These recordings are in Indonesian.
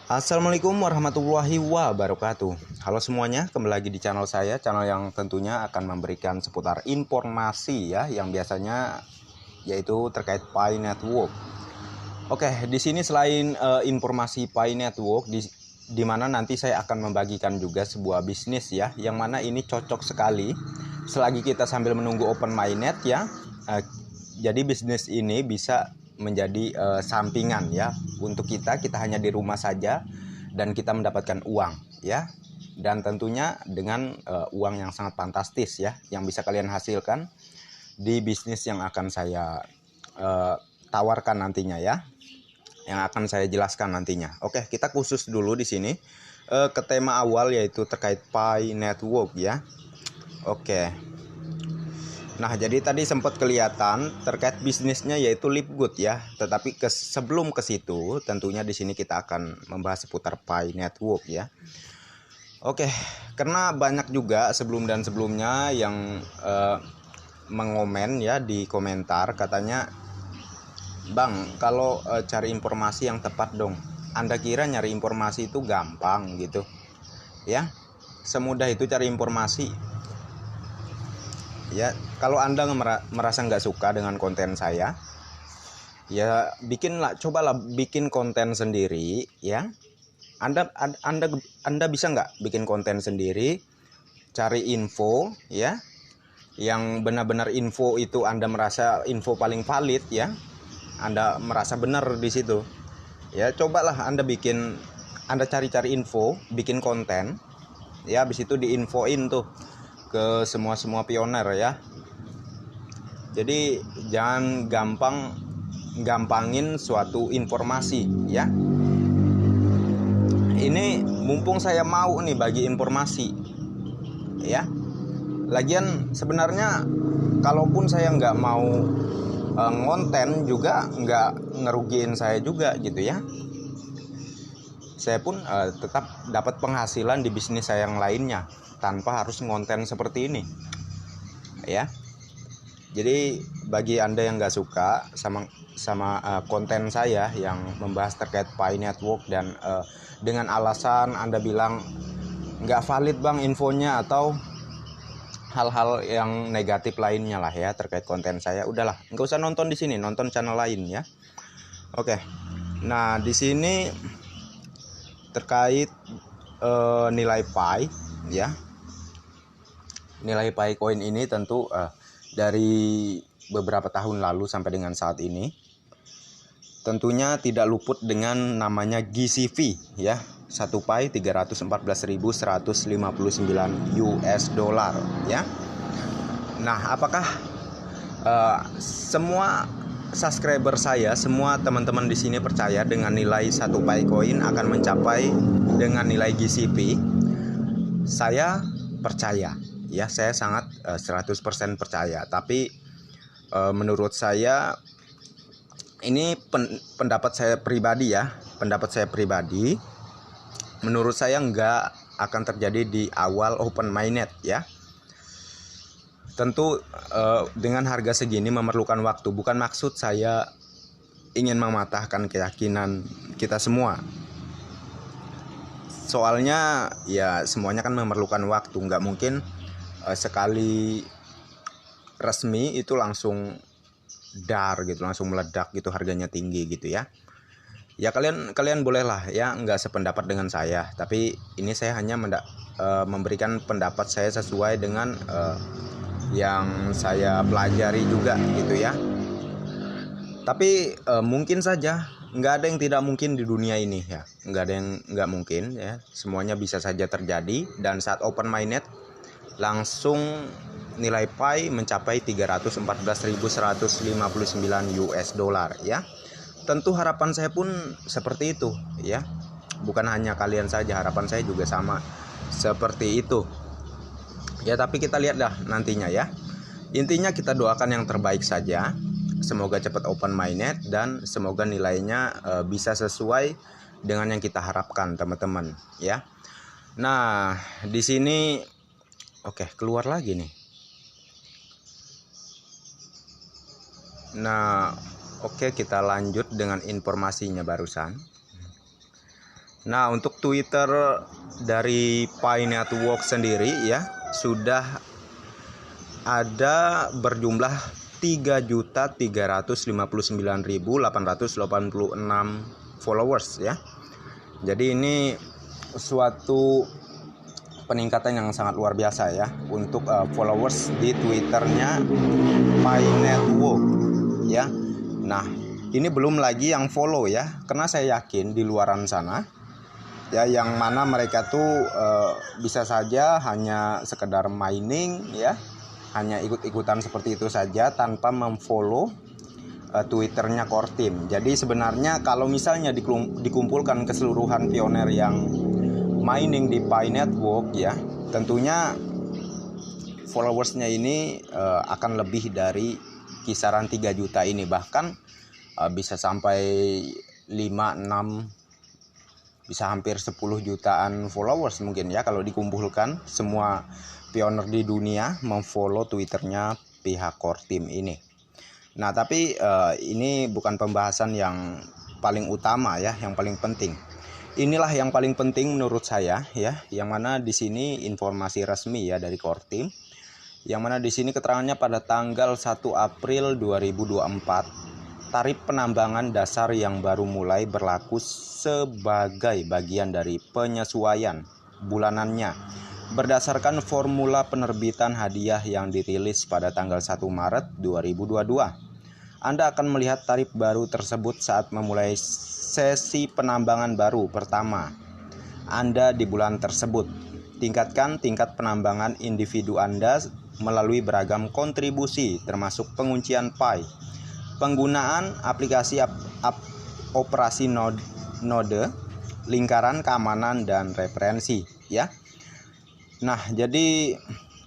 Assalamualaikum warahmatullahi wabarakatuh. Halo semuanya, kembali lagi di channel saya, channel yang tentunya akan memberikan seputar informasi ya, yang biasanya yaitu terkait Pi Network. Oke, di sini selain informasi Pi Network, di mana nanti saya akan membagikan juga sebuah bisnis ya, yang mana ini cocok sekali selagi kita sambil menunggu open mainnet ya. Jadi bisnis ini bisa menjadi sampingan ya untuk kita hanya di rumah saja dan kita mendapatkan uang ya, dan tentunya dengan uang yang sangat fantastis ya, yang bisa kalian hasilkan di bisnis yang akan saya tawarkan nantinya ya, yang akan saya jelaskan nantinya. Oke, kita khusus dulu di sini ke tema awal, yaitu terkait Pi Network ya. Oke. Nah, jadi tadi sempat kelihatan terkait bisnisnya yaitu Lipgood ya. Tetapi sebelum ke situ, tentunya di sini kita akan membahas seputar Pi Network ya. Oke, karena banyak juga sebelumnya yang mengomen ya di komentar, katanya, "Bang, kalau cari informasi yang tepat dong. Anda kira nyari informasi itu gampang gitu? Ya, semudah itu cari informasi. Ya, kalau Anda merasa nggak suka dengan konten saya, ya cobalah bikin konten sendiri ya. Anda bisa nggak bikin konten sendiri, cari info ya, yang benar-benar info itu Anda merasa info paling valid ya, Anda merasa benar di situ. Ya, cobalah Anda cari-cari info, bikin konten ya, habis itu diinfoin tuh ke semua pioner ya. Jadi jangan gampangin suatu informasi ya. Ini mumpung saya mau nih bagi informasi ya. Lagian sebenarnya kalaupun saya nggak mau ngonten juga nggak ngerugiin saya juga gitu ya. Saya pun tetap dapat penghasilan di bisnis saya yang lainnya tanpa harus ngonten seperti ini ya. Jadi bagi Anda yang nggak suka sama konten saya yang membahas terkait Pi Network dan dengan alasan Anda bilang nggak valid bang infonya, atau hal-hal yang negatif lainnya lah ya terkait konten saya, udahlah nggak usah nonton di sini, nonton channel lain ya. Oke, nah di sini terkait nilai Pi ya, nilai Pi coin ini tentu dari beberapa tahun lalu sampai dengan saat ini tentunya tidak luput dengan namanya GCV ya. 1 Pi 314.159 US dollar ya. Nah, apakah semua subscriber saya, semua teman-teman di sini percaya dengan nilai 1 Pi coin akan mencapai dengan nilai GCV? Saya percaya ya, saya sangat 100% percaya. Tapi menurut saya ini pendapat saya pribadi ya, menurut saya nggak akan terjadi di awal open mainnet ya. Tentu dengan harga segini memerlukan waktu. Bukan maksud saya ingin mematahkan keyakinan kita semua, soalnya ya semuanya kan memerlukan waktu. Nggak mungkin sekali resmi itu langsung gitu, langsung meledak gitu, harganya tinggi gitu ya. Ya kalian bolehlah ya nggak sependapat dengan saya, tapi ini saya hanya memberikan pendapat saya sesuai dengan yang saya pelajari juga gitu ya. Tapi mungkin saja, nggak ada yang tidak mungkin di dunia ini ya, nggak ada yang nggak mungkin ya, semuanya bisa saja terjadi. Dan saat open mainnet langsung nilai Pi mencapai 314.159 US dollar ya. Tentu harapan saya pun seperti itu ya. Bukan hanya kalian saja, harapan saya juga sama seperti itu. Ya, tapi kita lihat dah nantinya ya. Intinya kita doakan yang terbaik saja. Semoga cepat open mainnet dan semoga nilainya bisa sesuai dengan yang kita harapkan, teman-teman ya. Nah, di sini oke, keluar lagi nih. Nah, oke, kita lanjut dengan informasinya barusan. Nah, untuk Twitter dari Pi Network sendiri ya sudah ada berjumlah 3.359.886 followers ya. Jadi ini suatu peningkatan yang sangat luar biasa ya untuk followers di Twitternya Pi Network ya. Nah, ini belum lagi yang follow ya, karena saya yakin di luaran sana ya yang mana mereka tuh bisa saja hanya sekedar mining ya, hanya ikut-ikutan seperti itu saja tanpa memfollow Twitternya core team. Jadi sebenarnya kalau misalnya dikumpulkan keseluruhan pioner yang mining di Pi Network ya, tentunya followersnya ini akan lebih dari kisaran 3 juta ini, bahkan bisa sampai 5, 6, bisa hampir 10 jutaan followers mungkin ya kalau dikumpulkan semua pioner di dunia memfollow Twitternya pihak core team ini. Nah, tapi ini bukan pembahasan yang paling utama ya, yang paling penting. Inilah yang paling penting menurut saya ya, yang mana di sini informasi resmi ya dari core team. Yang mana di sini keterangannya pada tanggal 1 April 2024, tarif penambangan dasar yang baru mulai berlaku sebagai bagian dari penyesuaian bulanannya berdasarkan formula penerbitan hadiah yang dirilis pada tanggal 1 Maret 2022. Anda akan melihat tarif baru tersebut saat memulai sesi penambangan baru pertama Anda di bulan tersebut. Tingkatkan tingkat penambangan individu Anda melalui beragam kontribusi termasuk penguncian Pi, penggunaan aplikasi operasi node, lingkaran keamanan dan referensi ya. Nah, jadi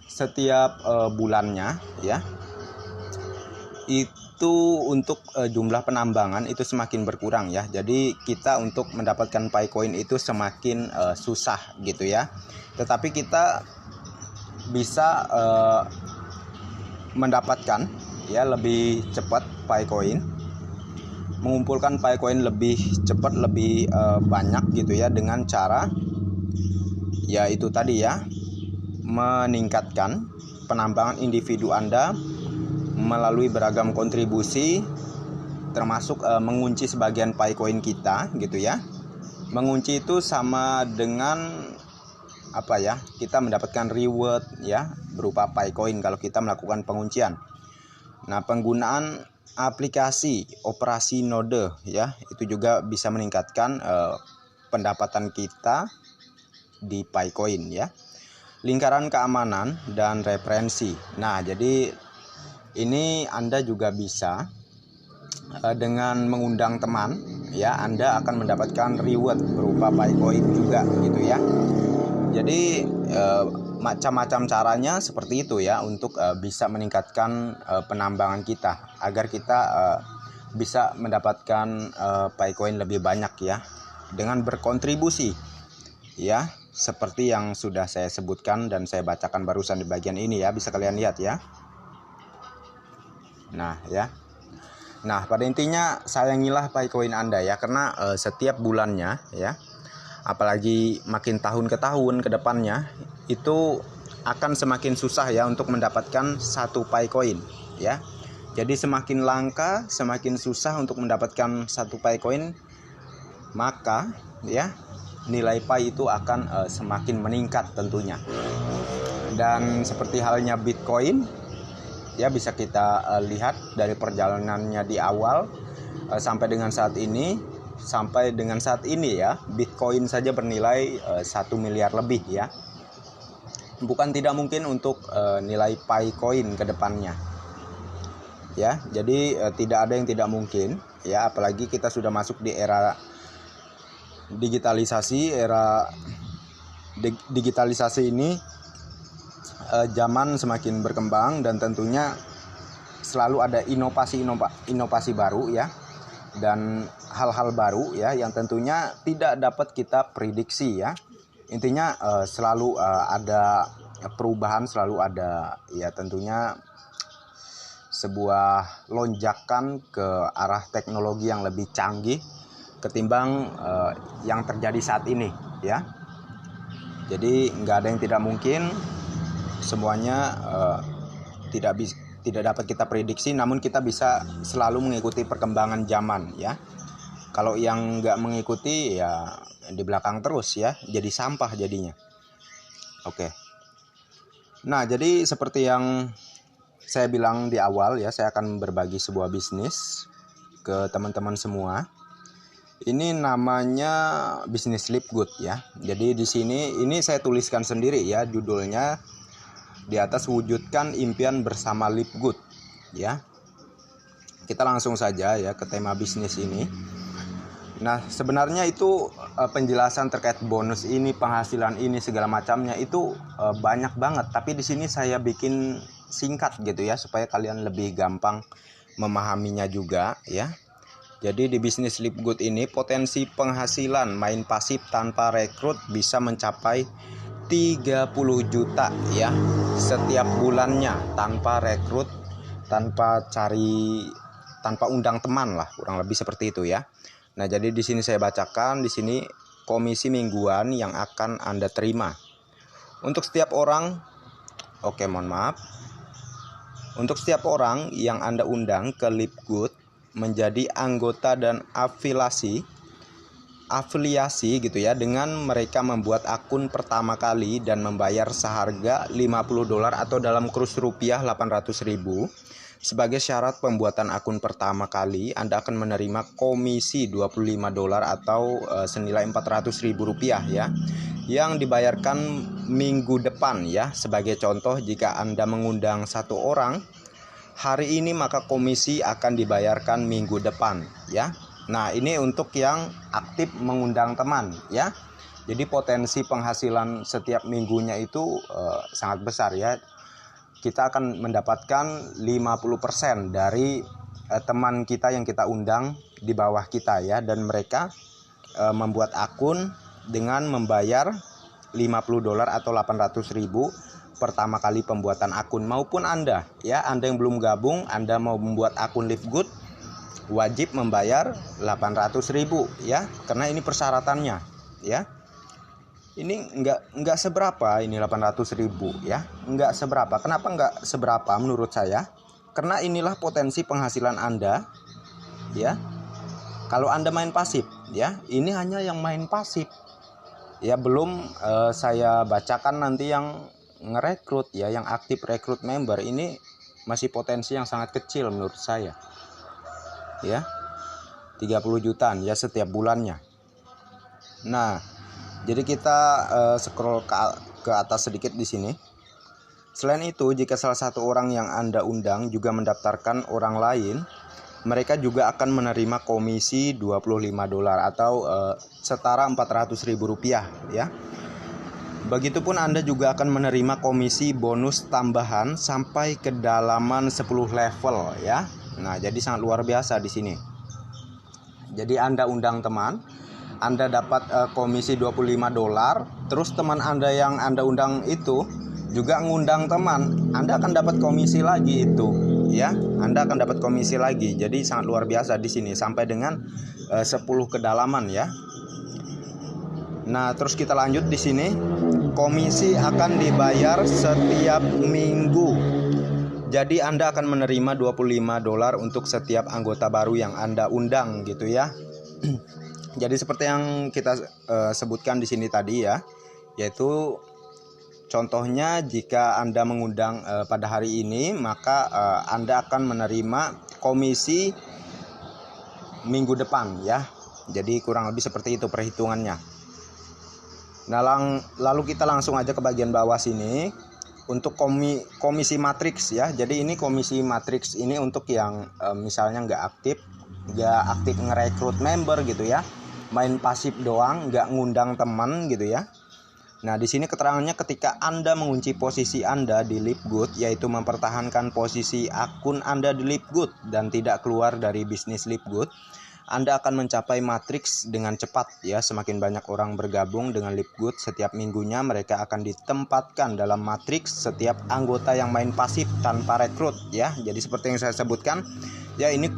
setiap bulannya ya itu untuk jumlah penambangan itu semakin berkurang ya. Jadi kita untuk mendapatkan Picoin itu semakin susah gitu ya. Tetapi kita bisa mendapatkan ya lebih cepat Picoin, mengumpulkan Picoin lebih cepat, lebih banyak gitu ya, dengan cara ya itu tadi ya, meningkatkan penambangan individu Anda melalui beragam kontribusi termasuk mengunci sebagian Picoin kita gitu ya. Mengunci itu sama dengan apa ya? Kita mendapatkan reward ya berupa Picoin kalau kita melakukan penguncian. Nah, penggunaan aplikasi operasi node ya itu juga bisa meningkatkan pendapatan kita di Picoin ya. Lingkaran keamanan dan referensi. Nah, jadi ini Anda juga bisa dengan mengundang teman ya, Anda akan mendapatkan reward berupa Picoin juga gitu ya. Jadi macam-macam caranya seperti itu ya untuk bisa meningkatkan penambangan kita agar kita bisa mendapatkan Picoin lebih banyak ya dengan berkontribusi ya, seperti yang sudah saya sebutkan dan saya bacakan barusan di bagian ini ya, bisa kalian lihat ya. Nah ya, nah pada intinya sayangilah Picoin Anda ya, karena setiap bulannya ya, apalagi makin tahun ke tahun ke depannya itu akan semakin susah ya untuk mendapatkan satu Picoin ya. Jadi semakin langka, semakin susah untuk mendapatkan satu Picoin, maka ya nilai Pi itu akan semakin meningkat tentunya. Dan seperti halnya Bitcoin ya, bisa kita lihat dari perjalanannya di awal sampai dengan saat ini. Sampai dengan saat ini ya, Bitcoin saja bernilai 1 miliar lebih ya. Bukan tidak mungkin untuk nilai Picoin ke depannya ya. Jadi tidak ada yang tidak mungkin ya, apalagi kita sudah masuk di era digitalisasi. Era digitalisasi ini zaman semakin berkembang dan tentunya selalu ada inovasi baru ya, dan hal-hal baru ya yang tentunya tidak dapat kita prediksi ya. Intinya selalu ada perubahan, selalu ada ya tentunya sebuah lonjakan ke arah teknologi yang lebih canggih, ke ketimbang yang terjadi saat ini ya. Jadi nggak ada yang tidak mungkin, semuanya tidak dapat kita prediksi, namun kita bisa selalu mengikuti perkembangan zaman ya. Kalau yang nggak mengikuti ya di belakang terus ya, jadi sampah jadinya. Oke. Nah, jadi seperti yang saya bilang di awal ya, saya akan berbagi sebuah bisnis ke teman-teman semua. Ini namanya bisnis Sleep Good ya. Jadi di sini ini saya tuliskan sendiri ya, judulnya di atas, wujudkan impian bersama Sleep Good ya. Kita langsung saja ya ke tema bisnis ini. Nah, sebenarnya itu penjelasan terkait bonus ini, penghasilan ini, segala macamnya itu banyak banget. Tapi di sini saya bikin singkat gitu ya, supaya kalian lebih gampang memahaminya juga ya. Jadi di bisnis Sleep Good ini potensi penghasilan main pasif tanpa rekrut bisa mencapai 30 juta ya setiap bulannya, tanpa rekrut, tanpa undang teman lah, kurang lebih seperti itu ya. Nah, jadi di sini saya bacakan di sini komisi mingguan yang akan Anda terima. Untuk setiap orang, Untuk setiap orang yang Anda undang ke Sleep Good menjadi anggota dan afiliasi gitu ya, dengan mereka membuat akun pertama kali dan membayar seharga $50 atau dalam kurs rupiah 800.000. Sebagai syarat pembuatan akun pertama kali, Anda akan menerima komisi $25 atau senilai Rp400.000 ya, yang dibayarkan minggu depan ya. Sebagai contoh, jika Anda mengundang 1 orang hari ini, maka komisi akan dibayarkan minggu depan ya. Nah, ini untuk yang aktif mengundang teman ya. Jadi potensi penghasilan setiap minggunya itu sangat besar ya. Kita akan mendapatkan 50% dari teman kita yang kita undang di bawah kita ya, dan mereka membuat akun dengan membayar $50 atau 800.000 pertama kali pembuatan akun. Maupun Anda ya, Anda yang belum gabung, Anda mau membuat akun Sleep Good, wajib membayar 800.000 ya, karena ini persyaratannya ya. Ini enggak seberapa, ini 800.000 ya, enggak seberapa. Kenapa enggak seberapa menurut saya? Karena inilah potensi penghasilan Anda ya. Kalau Anda main pasif ya, ini hanya yang main pasif ya, belum saya bacakan nanti yang ngerekrut ya, yang aktif rekrut member. Ini masih potensi yang sangat kecil menurut saya ya, 30 jutaan ya setiap bulannya. Nah, jadi kita scroll ke atas sedikit di sini. Selain itu, jika salah satu orang yang Anda undang juga mendaftarkan orang lain, mereka juga akan menerima komisi $25 atau setara Rp400.000 ya. Begitupun Anda juga akan menerima komisi bonus tambahan sampai kedalaman 10 level ya. Nah, jadi sangat luar biasa di sini. Jadi Anda undang teman, Anda dapat komisi $25, terus teman Anda yang Anda undang itu juga ngundang teman, Anda akan dapat komisi lagi itu ya. Anda akan dapat komisi lagi. Jadi sangat luar biasa di sini sampai dengan 10 kedalaman ya. Nah, terus kita lanjut di sini. Komisi akan dibayar setiap minggu. Jadi Anda akan menerima $25 untuk setiap anggota baru yang Anda undang gitu ya. Jadi seperti yang kita sebutkan di sini tadi ya, yaitu contohnya jika Anda mengundang pada hari ini, maka Anda akan menerima komisi minggu depan ya. Jadi kurang lebih seperti itu perhitungannya. Nah, lalu kita langsung aja ke bagian bawah sini untuk komisi matriks ya. Jadi ini komisi matriks ini untuk yang misalnya nggak aktif ngerekrut member gitu ya, main pasif doang, nggak ngundang teman gitu ya. Nah, di sini keterangannya ketika Anda mengunci posisi Anda di Sleep Good, yaitu mempertahankan posisi akun Anda di Sleep Good dan tidak keluar dari bisnis Sleep Good, Anda akan mencapai matriks dengan cepat ya. Semakin banyak orang bergabung dengan Sleep Good, setiap minggunya mereka akan ditempatkan dalam matriks setiap anggota yang main pasif tanpa rekrut ya. Jadi seperti yang saya sebutkan ya, ini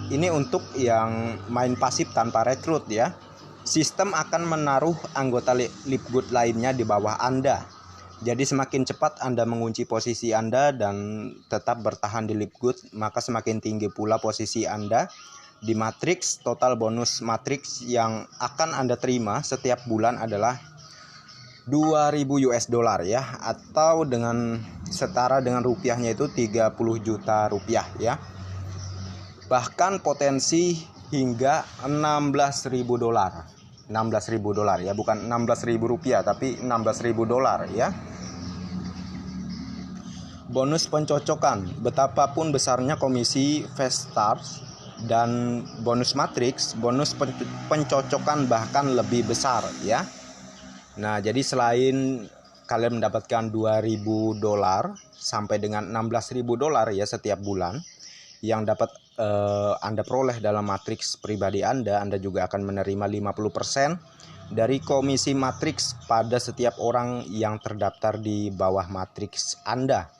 ini untuk yang main pasif tanpa rekrut ya. Sistem akan menaruh anggota Lipgood lainnya di bawah Anda. Jadi semakin cepat Anda mengunci posisi Anda dan tetap bertahan di Lipgood, maka semakin tinggi pula posisi Anda di matriks. Total bonus matriks yang akan Anda terima setiap bulan adalah 2.000 US dollar ya, atau dengan setara dengan rupiahnya itu 30 juta rupiah ya. Bahkan potensi hingga 16.000 dolar. 16.000 dolar ya, bukan 16.000 rupiah tapi 16.000 dolar ya. Bonus pencocokan, betapapun besarnya komisi fast start dan bonus matriks, bonus pencocokan bahkan lebih besar ya. Nah, jadi selain kalian mendapatkan 2.000 dolar sampai dengan 16.000 dolar ya setiap bulan yang dapat Anda peroleh dalam matriks pribadi Anda juga akan menerima 50% dari komisi matriks pada setiap orang yang terdaftar di bawah matriks Anda.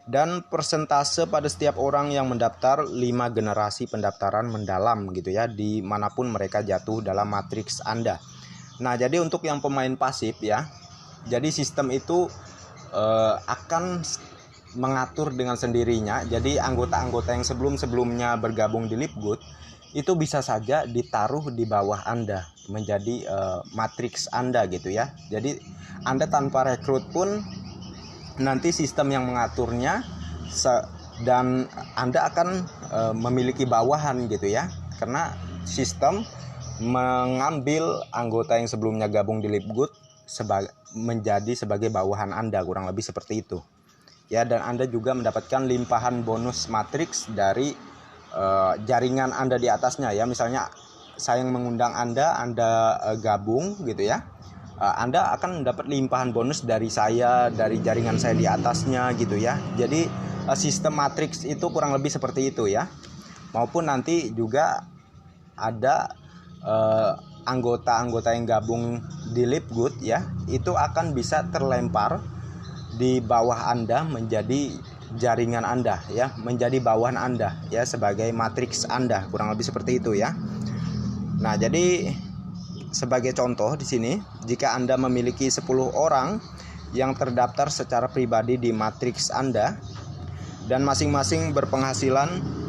Dan persentase pada setiap orang yang mendaftar 5 generasi pendaftaran mendalam gitu ya, dimanapun mereka jatuh dalam matriks Anda. Nah, jadi untuk yang pemain pasif ya, jadi sistem itu akan mengatur dengan sendirinya. Jadi anggota-anggota yang sebelumnya bergabung di Lipgood itu bisa saja ditaruh di bawah Anda menjadi matriks Anda gitu ya. Jadi Anda tanpa rekrut pun nanti sistem yang mengaturnya dan Anda akan memiliki bawahan gitu ya, karena sistem mengambil anggota yang sebelumnya gabung di Lipgood menjadi sebagai bawahan Anda, kurang lebih seperti itu ya. Dan Anda juga mendapatkan limpahan bonus matriks dari jaringan Anda di atasnya ya. Misalnya saya yang mengundang Anda gabung gitu ya, Anda akan mendapat limpahan bonus dari saya, dari jaringan saya di atasnya gitu ya. Jadi sistem matriks itu kurang lebih seperti itu ya. Maupun nanti juga ada anggota-anggota yang gabung di Lipgood ya, itu akan bisa terlempar di bawah Anda menjadi jaringan Anda ya, menjadi bawahan Anda ya, sebagai matriks Anda, kurang lebih seperti itu ya. Nah, jadi sebagai contoh di sini, jika Anda memiliki 10 orang yang terdaftar secara pribadi di matriks Anda dan masing-masing berpenghasilan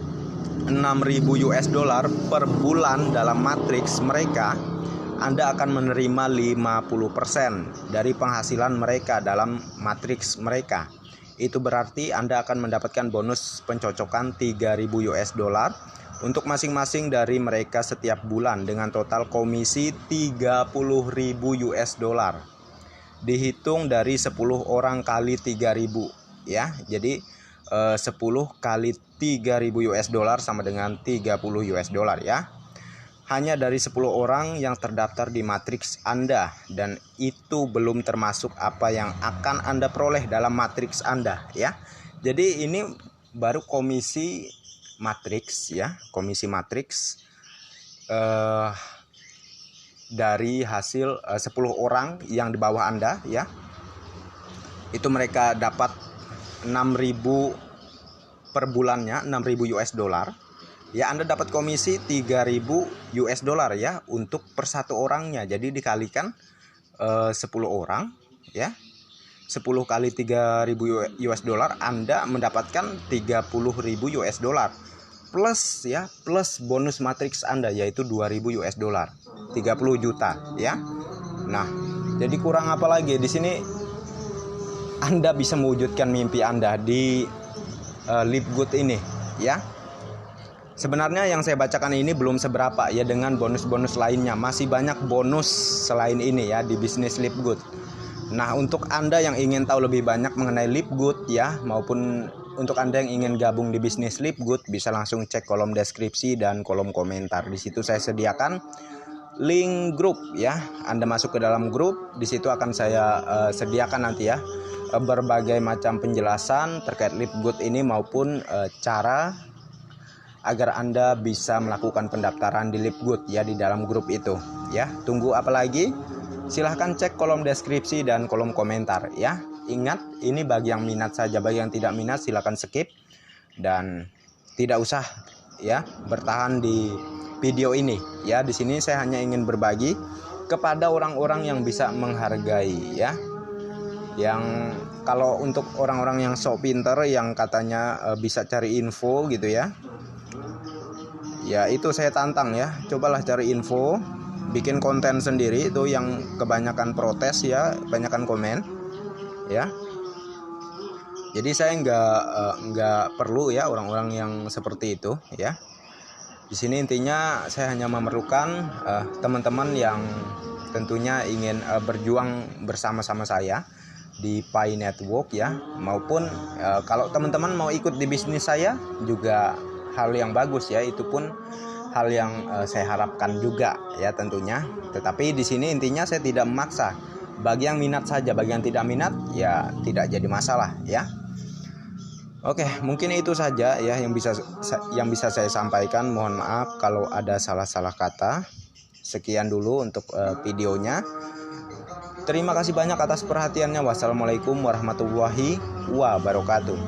6.000 US dollar per bulan dalam matriks mereka, Anda akan menerima 50% dari penghasilan mereka dalam matriks mereka. Itu berarti Anda akan mendapatkan bonus pencocokan 3.000 US dollar untuk masing-masing dari mereka setiap bulan dengan total komisi 30.000 US dollar. Dihitung dari 10 orang kali 3.000 ya. Jadi 10 kali 3.000 US dollar sama dengan 30 US dollar ya. Hanya dari 10 orang yang terdaftar di matriks Anda, dan itu belum termasuk apa yang akan Anda peroleh dalam matriks Anda ya. Jadi ini baru komisi matriks ya, komisi matriks dari hasil 10 orang yang di bawah Anda ya. Itu mereka dapat 6.000 per bulannya, 6.000 US dollar. Ya, Anda dapat komisi 3.000 US dollar ya untuk per satu orangnya. Jadi dikalikan 10 orang ya. 10 kali 3.000 US dollar, Anda mendapatkan 30.000 US dollar. Plus ya, plus bonus matriks Anda yaitu 2.000 US dollar. 30 juta ya. Nah, jadi kurang apa lagi di sini? Anda bisa mewujudkan mimpi Anda di Lipgood ini ya. Sebenarnya yang saya bacakan ini belum seberapa ya dengan bonus-bonus lainnya. Masih banyak bonus selain ini ya di bisnis Lipgood. Nah, untuk Anda yang ingin tahu lebih banyak mengenai Lipgood ya, maupun untuk Anda yang ingin gabung di bisnis Lipgood, bisa langsung cek kolom deskripsi dan kolom komentar. Di situ saya sediakan link grup ya. Anda masuk ke dalam grup, di situ akan saya sediakan nanti ya berbagai macam penjelasan terkait Lipgood ini, maupun cara agar Anda bisa melakukan pendaftaran di Lipgood ya di dalam grup itu ya. Tunggu apa lagi? Silahkan cek kolom deskripsi dan kolom komentar ya. Ingat, ini bagi yang minat saja, bagi yang tidak minat silahkan skip dan tidak usah ya bertahan di video ini ya. Di sini saya hanya ingin berbagi kepada orang-orang yang bisa menghargai ya. Yang kalau untuk orang-orang yang sok pinter yang katanya bisa cari info gitu ya. Ya itu saya tantang ya. Cobalah cari info, bikin konten sendiri. Itu yang kebanyakan protes ya, kebanyakan komen ya. Jadi saya nggak perlu ya orang-orang yang seperti itu ya. Di sini intinya saya hanya memerlukan teman-teman yang tentunya ingin berjuang bersama-sama saya di Pi Network ya, maupun kalau teman-teman mau ikut di bisnis saya juga hal yang bagus ya, itu pun hal yang saya harapkan juga ya tentunya. Tetapi di sini intinya saya tidak memaksa. Bagi yang minat saja, bagi yang tidak minat ya tidak jadi masalah ya. Oke, mungkin itu saja ya yang bisa saya sampaikan. Mohon maaf kalau ada salah-salah kata. Sekian dulu untuk videonya. Terima kasih banyak atas perhatiannya. Wassalamualaikum warahmatullahi wabarakatuh.